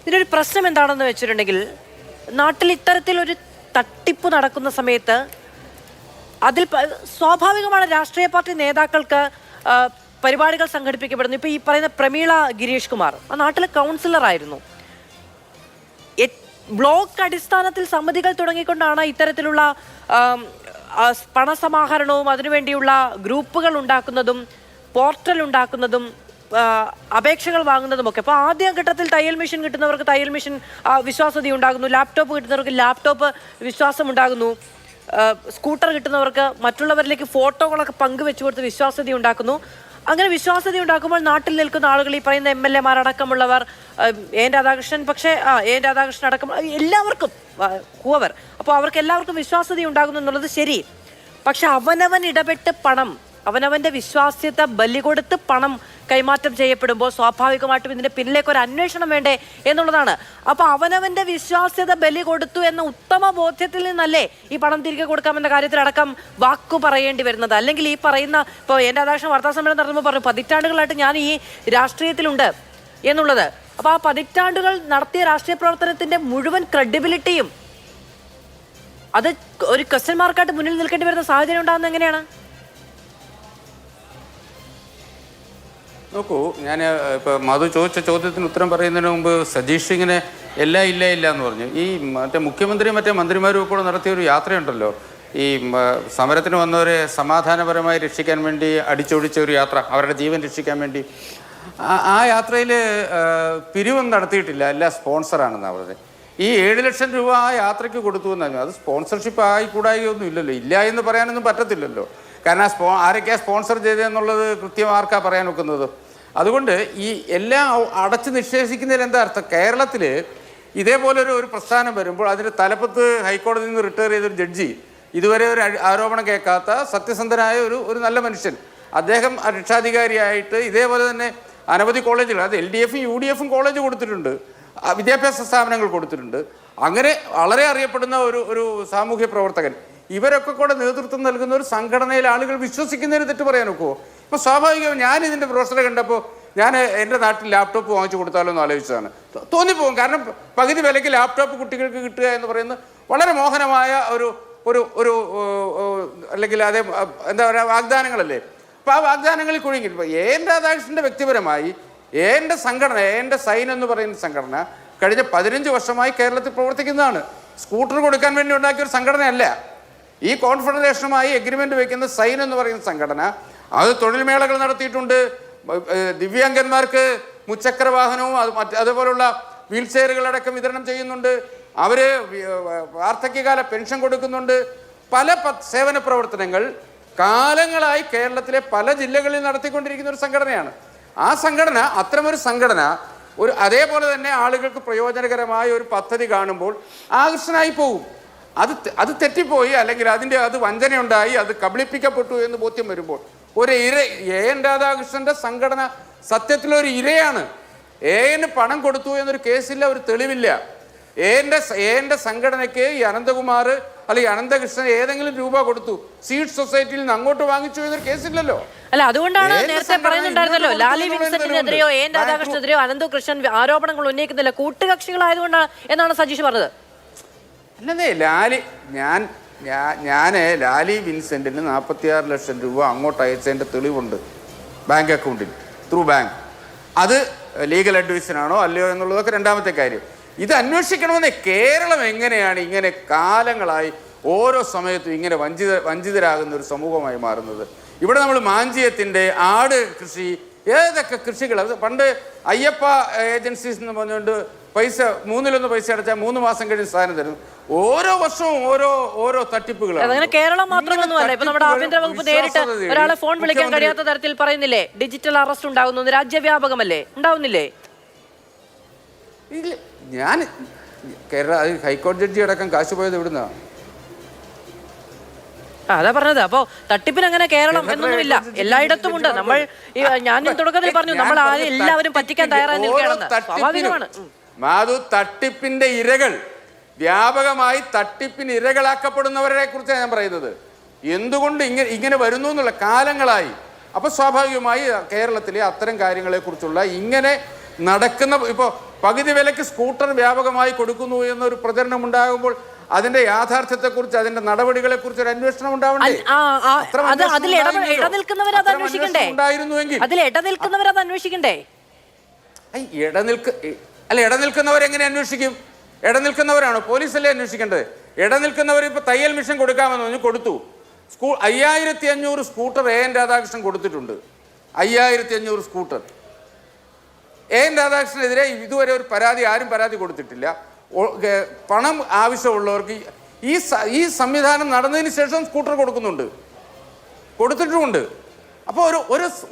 ഇതിനൊരു പ്രശ്നം എന്താണെന്ന് വെച്ചിട്ടുണ്ടെങ്കിൽ നാട്ടിൽ ഇത്തരത്തിലൊരു തട്ടിപ്പ് നടക്കുന്ന സമയത്ത് അതിൽ സ്വാഭാവികമാണ് രാഷ്ട്രീയ പാർട്ടി നേതാക്കൾക്ക് പരിപാടികൾ സംഘടിപ്പിക്കപ്പെടുന്നു. ഇപ്പോൾ ഈ പറയുന്ന പ്രമീള ഗിരീഷ് കുമാർ ആ നാട്ടിലെ കൗൺസിലറായിരുന്നു. ബ്ലോക്ക് അടിസ്ഥാനത്തിൽ സമിതികൾ തുടങ്ങിക്കൊണ്ടാണ് ഇത്തരത്തിലുള്ള പണസമാഹരണവും അതിനുവേണ്ടിയുള്ള ഗ്രൂപ്പുകൾ ഉണ്ടാക്കുന്നതും പോർട്ടൽ ഉണ്ടാക്കുന്നതും അപേക്ഷകൾ വാങ്ങുന്നതുമൊക്കെ. അപ്പോൾ ആദ്യഘട്ടത്തിൽ തയ്യൽ മെഷീൻ കിട്ടുന്നവർക്ക് തയ്യൽ മെഷീൻ വിശ്വാസ്യത ഉണ്ടാകുന്നു, ലാപ്ടോപ്പ് കിട്ടുന്നവർക്ക് ലാപ്ടോപ്പ് വിശ്വാസം ഉണ്ടാകുന്നു, സ്കൂട്ടർ കിട്ടുന്നവർക്ക് മറ്റുള്ളവരിലേക്ക് ഫോട്ടോകളൊക്കെ പങ്കുവെച്ചു കൊടുത്ത് വിശ്വാസ്യത ഉണ്ടാക്കുന്നു. അങ്ങനെ വിശ്വാസ്യത ഉണ്ടാക്കുമ്പോൾ നാട്ടിൽ നിൽക്കുന്ന ആളുകൾ, ഈ പറയുന്ന MLA മാരടക്കമുള്ളവർ, എൻ രാധാകൃഷ്ണൻ, പക്ഷേ എൻ രാധാകൃഷ്ണൻ അടക്കം എല്ലാവർക്കും ഹൂവർ, അപ്പോൾ അവർക്ക് എല്ലാവർക്കും വിശ്വാസ്യത ഉണ്ടാകുന്നു എന്നുള്ളത് ശരി. പക്ഷെ അവനവൻ ഇടപെട്ട് പണം, അവനവൻ്റെ വിശ്വാസ്യത ബലി കൊടുത്ത് പണം കൈമാറ്റം ചെയ്യപ്പെടുമ്പോൾ സ്വാഭാവികമായിട്ടും ഇതിൻ്റെ പിന്നിലേക്ക് ഒരു അന്വേഷണം വേണ്ടേ എന്നുള്ളതാണ്. അപ്പോൾ അവനവൻ്റെ വിശ്വാസ്യത ബലി കൊടുത്തു എന്ന ഉത്തമ ബോധ്യത്തിൽ നിന്നല്ലേ ഈ പണം തിരികെ കൊടുക്കാമെന്ന കാര്യത്തിലടക്കം വാക്കു പറയേണ്ടി വരുന്നത്. അല്ലെങ്കിൽ ഈ പറയുന്ന, ഇപ്പോൾ എൻ്റെ രാധാകൃഷ്ണൻ വാർത്താസമ്മേളനം നടത്തുമ്പോൾ പറഞ്ഞു പതിറ്റാണ്ടുകളായിട്ട് ഞാൻ ഈ രാഷ്ട്രീയത്തിലുണ്ട് എന്നുള്ളത്. അപ്പോൾ ആ പതിറ്റാണ്ടുകൾ നടത്തിയ രാഷ്ട്രീയ പ്രവർത്തനത്തിൻ്റെ മുഴുവൻ ക്രെഡിബിലിറ്റിയും അത് ഒരു ക്വസ്റ്റ്യൻ മാർക്കായിട്ട് മുന്നിൽ നിൽക്കേണ്ടി വരുന്ന സാഹചര്യം ഉണ്ടാകുന്നത് എങ്ങനെയാണ്? നോക്കൂ, ഞാൻ ഇപ്പോൾ മധു ചോദിച്ച ചോദ്യത്തിന് ഉത്തരം പറയുന്നതിന് മുമ്പ് സജീഷ് ഇങ്ങനെ എല്ലാം ഇല്ല എന്ന് പറഞ്ഞു. ഈ മുഖ്യമന്ത്രിയും മന്ത്രിമാരും കൂടെ നടത്തിയൊരു യാത്രയുണ്ടല്ലോ, ഈ സമരത്തിന് വന്നവരെ സമാധാനപരമായി രക്ഷിക്കാൻ വേണ്ടി അടിച്ചൊടിച്ച ഒരു യാത്ര, അവരുടെ ജീവൻ രക്ഷിക്കാൻ വേണ്ടി. ആ യാത്രയിൽ പിരിവൊന്നും നടത്തിയിട്ടില്ല, എല്ലാം സ്പോൺസറാണെന്നാണ് പറഞ്ഞത്. ഈ 7 ലക്ഷം രൂപ ആ യാത്രയ്ക്ക് കൊടുത്തു എന്നാണ്. അത് സ്പോൺസർഷിപ്പ് ആയിക്കൂടായൊന്നും ഇല്ലല്ലോ, ഇല്ല എന്ന് പറയാനൊന്നും പറ്റത്തില്ലല്ലോ. കാരണം ആരൊക്കെയാണ് സ്പോൺസർ ചെയ്തതെന്നുള്ളത് കൃത്യം ആർക്കാണ് പറയാൻ വെക്കുന്നത്. അതുകൊണ്ട് ഈ എല്ലാം അടച്ചു നിഷേധിക്കുന്നതിൽ എന്താ അർത്ഥം? കേരളത്തിൽ ഇതേപോലൊരു പ്രസ്ഥാനം വരുമ്പോൾ അതിൻ്റെ തലപ്പത്ത് ഹൈക്കോടതിയിൽ നിന്ന് റിട്ടയർ ചെയ്തൊരു ജഡ്ജി, ഇതുവരെ ഒരു ആരോപണം കേൾക്കാത്ത സത്യസന്ധനായ ഒരു നല്ല മനുഷ്യൻ, അദ്ദേഹം രക്ഷാധികാരിയായിട്ട് ഇതേപോലെ തന്നെ അനവധി കോളേജുകൾ, അത് LDFും UDFും കോളേജ് കൊടുത്തിട്ടുണ്ട്, വിദ്യാഭ്യാസ സ്ഥാപനങ്ങൾ കൊടുത്തിട്ടുണ്ട്. അങ്ങനെ വളരെ അറിയപ്പെടുന്ന ഒരു സാമൂഹ്യ പ്രവർത്തകൻ, ഇവരൊക്കെ കൂടെ നേതൃത്വം നൽകുന്ന ഒരു സംഘടനയിൽ ആളുകൾ വിശ്വസിക്കുന്നതിന് തെറ്റ് പറയാൻ ഒക്കുമോ? ഇപ്പോൾ സ്വാഭാവികവും ഞാൻ ഇതിൻ്റെ ബ്രോഷറെ കണ്ടപ്പോൾ ഞാൻ എൻ്റെ നാട്ടിൽ ലാപ്ടോപ്പ് വാങ്ങിച്ചു കൊടുത്താലോ എന്ന് ആലോചിച്ചതാണ്. തോന്നിപ്പോകും. കാരണം പകുതി വിലയ്ക്ക് ലാപ്ടോപ്പ് കുട്ടികൾക്ക് കിട്ടുക എന്ന് പറയുന്നത് വളരെ മോഹനമായ ഒരു അല്ലെങ്കിൽ അതേ എന്താ പറയുക വാഗ്ദാനങ്ങളല്ലേ. അപ്പോൾ ആ വാഗ്ദാനങ്ങളിൽ കുഴുങ്ങി. ഇപ്പോൾ എൻ രാധാകൃഷ്ണൻ്റെ വ്യക്തിപരമായി എൻ്റെ സംഘടന, എൻ്റെ സൈൻ എന്ന് പറയുന്ന സംഘടന കഴിഞ്ഞ 15 വർഷമായി കേരളത്തിൽ പ്രവർത്തിക്കുന്നതാണ്. സ്കൂട്ടർ കൊടുക്കാൻ വേണ്ടി ഉണ്ടാക്കിയൊരു സംഘടനയല്ല. ഈ കോൺഫെഡറേഷനുമായി എഗ്രിമെൻ്റ് വയ്ക്കുന്ന സൈൻ എന്ന് പറയുന്ന സംഘടന അത് തൊഴിൽ മേളകൾ നടത്തിയിട്ടുണ്ട്. ദിവ്യാംഗന്മാർക്ക് മുച്ചക്ര വാഹനവും അതുപോലുള്ള വീൽ ചെയറുകളടക്കം വിതരണം ചെയ്യുന്നുണ്ട്. അവർ വാർദ്ധക്യകാല പെൻഷൻ കൊടുക്കുന്നുണ്ട്. പല സേവന പ്രവർത്തനങ്ങൾ കാലങ്ങളായി കേരളത്തിലെ പല ജില്ലകളിൽ നടത്തിക്കൊണ്ടിരിക്കുന്ന ഒരു സംഘടനയാണ്. ആ സംഘടന, അത്തരമൊരു സംഘടന അതേപോലെ തന്നെ ആളുകൾക്ക് പ്രയോജനകരമായ ഒരു പദ്ധതി കാണുമ്പോൾ ആകർഷനായി പോകും. അത് തെറ്റിപ്പോയി, അല്ലെങ്കിൽ അത് വഞ്ചനയുണ്ടായി, അത് കബളിപ്പിക്കപ്പെട്ടു എന്ന് ബോധ്യം വരുമ്പോൾ ഒരു എൻ രാധാകൃഷ്ണന്റെ സംഘടന സത്യത്തിലൊരു ഇരയാണ്. എന് പണം കൊടുത്തു എന്നൊരു കേസില്ല, ഒരു തെളിവില്ല. എന്റെ സംഘടനയ്ക്ക് ഈ അനന്തകുമാർ അല്ലെങ്കിൽ അനന്തകൃഷ്ണൻ ഏതെങ്കിലും രൂപ കൊടുത്തു, സീഡ് സൊസൈറ്റിയിൽ നിന്ന് അങ്ങോട്ട് വാങ്ങിച്ചു എന്നൊരു കേസില്ലല്ലോ. അല്ല, അതുകൊണ്ടാണ് നേരത്തെ പറയുന്നുണ്ടായിരുന്നല്ലോ, ലാലി വിൻസെന്റിനെതിരെയോ എൻ രാധാകൃഷ്ണനെതിരെയോ അനന്തകൃഷ്ണൻ ആരോപണങ്ങൾ ഉന്നയിക്കുന്നില്ല, കൂട്ടുകക്ഷികളായതുകൊണ്ടാണ് എന്നാണ് സജീഷ് പറഞ്ഞത്. അല്ലതേ, ഞാൻ ലാലി വിൻസെന്റിന് 46 ലക്ഷം രൂപ അങ്ങോട്ട് അയച്ചതിൻ്റെ തെളിവുണ്ട് ബാങ്ക് അക്കൗണ്ടിൽ, ത്രൂ ബാങ്ക്. അത് ലീഗൽ അഡ്വൈസിനാണോ അല്ലയോ എന്നുള്ളതൊക്കെ രണ്ടാമത്തെ കാര്യം. ഇത് അന്വേഷിക്കണമെന്നേ. കേരളം എങ്ങനെയാണ് ഇങ്ങനെ കാലങ്ങളായി ഓരോ സമയത്തും ഇങ്ങനെ വഞ്ചിതരാകുന്ന ഒരു സമൂഹമായി മാറുന്നത്? ഇവിടെ നമ്മൾ മാഞ്ചിയത്തിൻ്റെ ആട് കൃഷി, ഏതൊക്കെ കൃഷികൾ, അത് പണ്ട് അയ്യപ്പ ഏജൻസീസ് എന്ന് പറഞ്ഞുകൊണ്ട് പൈസ 1/3 പൈസ അടച്ചാൽ 3 മാസം കഴിഞ്ഞ് സാധനം തരുന്നു. ഓരോ വർഷവും ഓരോ തട്ടിപ്പുകളാണ്. കേരളം മാത്രമൊന്നുമല്ല. ഇപ്പൊ നമ്മുടെ ആഭ്യന്തര വകുപ്പ് നേരിട്ട് ഒരാളെ ഫോൺ വിളിക്കാൻ കഴിയാത്ത തരത്തിൽ പറയുന്നില്ലേ, ഡിജിറ്റൽ അറസ്റ്റ് ഉണ്ടാകുന്നു, രാജ്യവ്യാപകമല്ലേ, ഉണ്ടാവുന്നില്ലേ? ഞാൻ കേരള ഹൈക്കോടതി ജഡ്ജി അടക്കം കാശ് പോയത് ഇവിടുന്നാ. അതാ പറഞ്ഞത്. അപ്പോ തട്ടിപ്പിന് അങ്ങനെ കേരളം എന്നൊന്നുമില്ല, എല്ലായിടത്തും ഉണ്ട്. ഞാൻ തുടക്കത്തിൽ പറഞ്ഞു, നമ്മൾ എല്ലാവരും പറ്റിക്കാൻ തയ്യാറായി നിൽക്കുകയാണെന്ന്. സ്വാഭാവികമാണ്. മാധു, തട്ടിപ്പിന്റെ ഇരകൾ, വ്യാപകമായി തട്ടിപ്പിന് ഇരകളാക്കപ്പെടുന്നവരെ കുറിച്ചാണ് ഞാൻ പറയുന്നത്. എന്തുകൊണ്ട് ഇങ്ങനെ വരുന്നു എന്നുള്ള കാലങ്ങളായി. അപ്പൊ സ്വാഭാവികമായി കേരളത്തിലെ അത്തരം കാര്യങ്ങളെ കുറിച്ചുള്ള ഇങ്ങനെ നടക്കുന്ന, ഇപ്പോൾ പകുതി വിലയ്ക്ക് സ്കൂട്ടർ വ്യാപകമായി കൊടുക്കുന്നു എന്നൊരു പ്രചരണം ഉണ്ടാകുമ്പോൾ അതിന്റെ യാഥാർത്ഥ്യത്തെക്കുറിച്ച് അതിന്റെ നടപടികളെക്കുറിച്ച് ഒരു അന്വേഷണം ഉണ്ടാവണ്ടേ? ഇടനിൽക്കുന്നവരെങ്ങനെ അന്വേഷിക്കും? ഇടനിൽക്കുന്നവരാണോ? പോലീസല്ലേ അന്വേഷിക്കേണ്ടത്? ഇടനിൽക്കുന്നവർ ഇപ്പൊ തയ്യൽ മിഷൻ കൊടുക്കാമെന്ന് പറഞ്ഞു, കൊടുത്തു. 5500 സ്കൂട്ടർ AN രാധാകൃഷ്ണൻ കൊടുത്തിട്ടുണ്ട്. 5500 സ്കൂട്ടർ AN രാധാകൃഷ്ണനെതിരെ ഇതുവരെ ഒരു പരാതി ആരും കൊടുത്തിട്ടില്ല. പണം ആവശ്യമുള്ളവർക്ക് ഈ സംവിധാനം നടന്നതിന് ശേഷം സ്കൂട്ടർ കൊടുത്തിട്ടുമുണ്ട്. അപ്പോൾ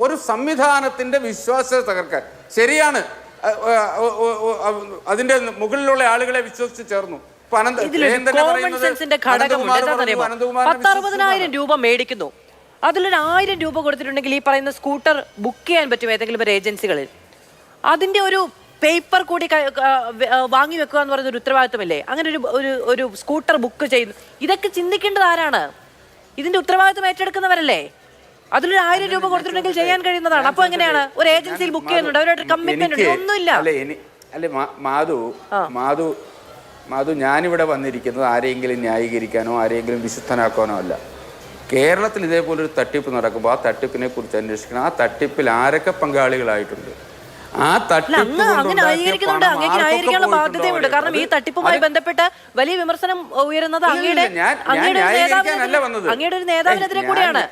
ഒരു സംവിധാനത്തിന്റെ വിശ്വാസ്യത തകർക്കാൻ ശരിയാണ്. അതിന്റെ മുകളിലുള്ള ആളുകളെ വിശ്വസിച്ച് ചേർന്നു. 10,60,000 രൂപ മേടിക്കുന്നു, അതിലൊരു 1000 രൂപ കൊടുത്തിട്ടുണ്ടെങ്കിൽ ഈ പറയുന്ന സ്കൂട്ടർ ബുക്ക് ചെയ്യാൻ പറ്റും ഏതെങ്കിലും ഒരു ഏജൻസികളിൽ. അതിന്റെ ഒരു പേപ്പർ കൂടി വാങ്ങി വെക്കുക എന്ന് പറയുന്ന ഒരു ഉത്തരവാദിത്വമല്ലേ? അങ്ങനെ ഒരു സ്കൂട്ടർ ബുക്ക് ചെയ്യുന്നു. ഇതൊക്കെ ചിന്തിക്കേണ്ടത് ആരാണ്? ഇതിന്റെ ഉത്തരവാദിത്വം ഏറ്റെടുക്കുന്നവരല്ലേ? അതിലൊരു 1000 രൂപ കൊടുത്തിട്ടുണ്ടെങ്കിൽ ചെയ്യാൻ കഴിയുന്നതാണ്. അപ്പൊ എങ്ങനെയാണ് ഒരു ഏജൻസിയിൽ ബുക്ക് ചെയ്യുന്നുണ്ട്, അവരുടെ കമ്മിറ്റ്മെന്റ് ഉണ്ട്, ഒന്നുമില്ല. മാധു, ഞാനിവിടെ വന്നിരിക്കുന്നത് ആരെങ്കിലും ന്യായീകരിക്കാനോ ആരെങ്കിലും വിശുദ്ധനാക്കാനോ അല്ല. കേരളത്തിൽ ഇതേപോലൊരു തട്ടിപ്പ് നടക്കുമ്പോൾ ആ തട്ടിപ്പിനെ കുറിച്ച് അന്വേഷിക്കണം. ആ തട്ടിപ്പിൽ ആരൊക്കെ പങ്കാളികളായിട്ടുണ്ട്, ആ തട്ടിപ്പ് ബാധ്യതയുണ്ട്. കാരണം ഈ തട്ടിപ്പുമായി ബന്ധപ്പെട്ട് വലിയ വിമർശനം ഉയരുന്നത് അങ്ങയുടെ ഒരു നേതാവിനെതിരെ കൂടിയാണ്.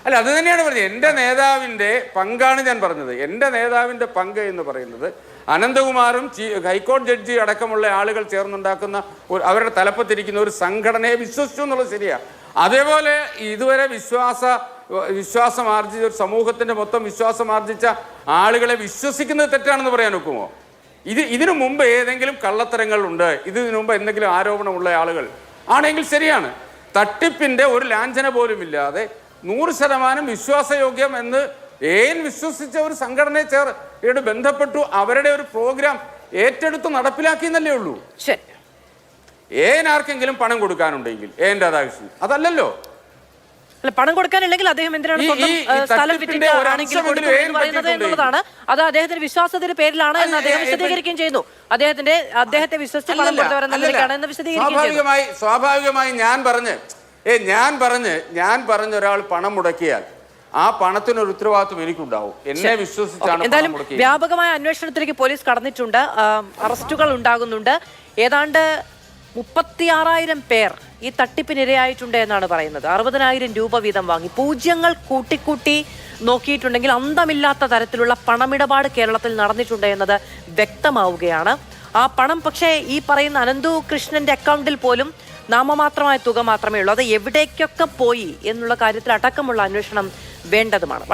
അല്ല, അത് തന്നെയാണ് പറഞ്ഞത്. എൻ്റെ നേതാവിൻ്റെ പങ്കാണ് ഞാൻ പറഞ്ഞത്. എൻ്റെ നേതാവിൻ്റെ പങ്ക് എന്ന് പറയുന്നത് അനന്തകുമാറും ഹൈക്കോടതി ജഡ്ജി അടക്കമുള്ള ആളുകൾ ചേർന്നുണ്ടാക്കുന്ന അവരുടെ തലപ്പത്തിരിക്കുന്ന ഒരു സംഘടനയെ വിശ്വസിച്ചു എന്നുള്ളത് ശരിയാണ്. അതേപോലെ ഇതുവരെ വിശ്വാസം ആർജിച്ച ഒരു സമൂഹത്തിന്റെ മൊത്തം വിശ്വാസം ആർജിച്ച ആളുകളെ വിശ്വസിക്കുന്നത് തെറ്റാണെന്ന് പറയാൻ ഒക്കുമോ? ഇതിനു മുമ്പ് ഏതെങ്കിലും കള്ളത്തരങ്ങൾ ഉണ്ട്, ഇതിനു മുമ്പ് എന്തെങ്കിലും ആരോപണമുള്ള ആളുകൾ ആണെങ്കിൽ ശരിയാണ്. തട്ടിപ്പിന്റെ ഒരു ലാഞ്ചന പോലും ഇല്ലാതെ 100% വിശ്വാസയോഗ്യം എന്ന് വിശ്വസിച്ച ഒരു സംഘടനയെ ബന്ധപ്പെട്ടു, അവരുടെ ഒരു പ്രോഗ്രാം ഏറ്റെടുത്ത് നടപ്പിലാക്കി എന്നല്ലേ ഉള്ളൂ. ആർക്കെങ്കിലും പണം കൊടുക്കാനുണ്ടെങ്കിൽ രാധാകൃഷ്ണൻ അതല്ലല്ലോ. പണം കൊടുക്കാനില്ലെങ്കിൽ അദ്ദേഹം എന്തിനാണ് എന്നുള്ളതാണ്. അത് അദ്ദേഹത്തിന്റെ വിശ്വാസത്തിന്റെ പേരിലാണ് എന്ന് അദ്ദേഹം വിശദീകരിക്കുകയും ചെയ്യുന്നു. അദ്ദേഹത്തെ വിശ്വസിച്ച് പണം കൊടുത്തവരെന്ന് വിശദീകരിക്കുകയും. സ്വാഭാവികമായി ഞാൻ പറഞ്ഞ ഒരാൾ പണം മുടക്കിയാൽ ആ പണത്തിനൊരു ഉത്തരവാദിത്വം എനിക്കുണ്ടാവും. എന്നെ വിശ്വസിച്ചാണ്. എന്തായാലും വ്യാപകമായ അന്വേഷണത്തിലേക്ക് പോലീസ് കടന്നിട്ടുണ്ട്. അറസ്റ്റുകൾ ഉണ്ടാകുന്നുണ്ട്. ഏതാണ്ട് 36,000 പേർ ഈ തട്ടിപ്പിനിരയായിട്ടുണ്ട് എന്നാണ് പറയുന്നത്. 60,000 രൂപ വീതം വാങ്ങി പൂജ്യങ്ങൾ കൂട്ടിക്കൂട്ടി നോക്കിയിട്ടുണ്ടെങ്കിൽ അന്തമില്ലാത്ത തരത്തിലുള്ള പണമിടപാട് കേരളത്തിൽ നടന്നിട്ടുണ്ട് എന്നത് വ്യക്തമാവുകയാണ്. ആ പണം പക്ഷേ ഈ പറയുന്ന അനന്തു കൃഷ്ണന്റെ അക്കൗണ്ടിൽ പോലും നാമമാത്രമായ തുക മാത്രമേ ഉള്ളൂ. അത് എവിടേക്കൊക്കെ പോയി എന്നുള്ള കാര്യത്തിൽ അടക്കമുള്ള അന്വേഷണം വേണ്ടതുമാണ്.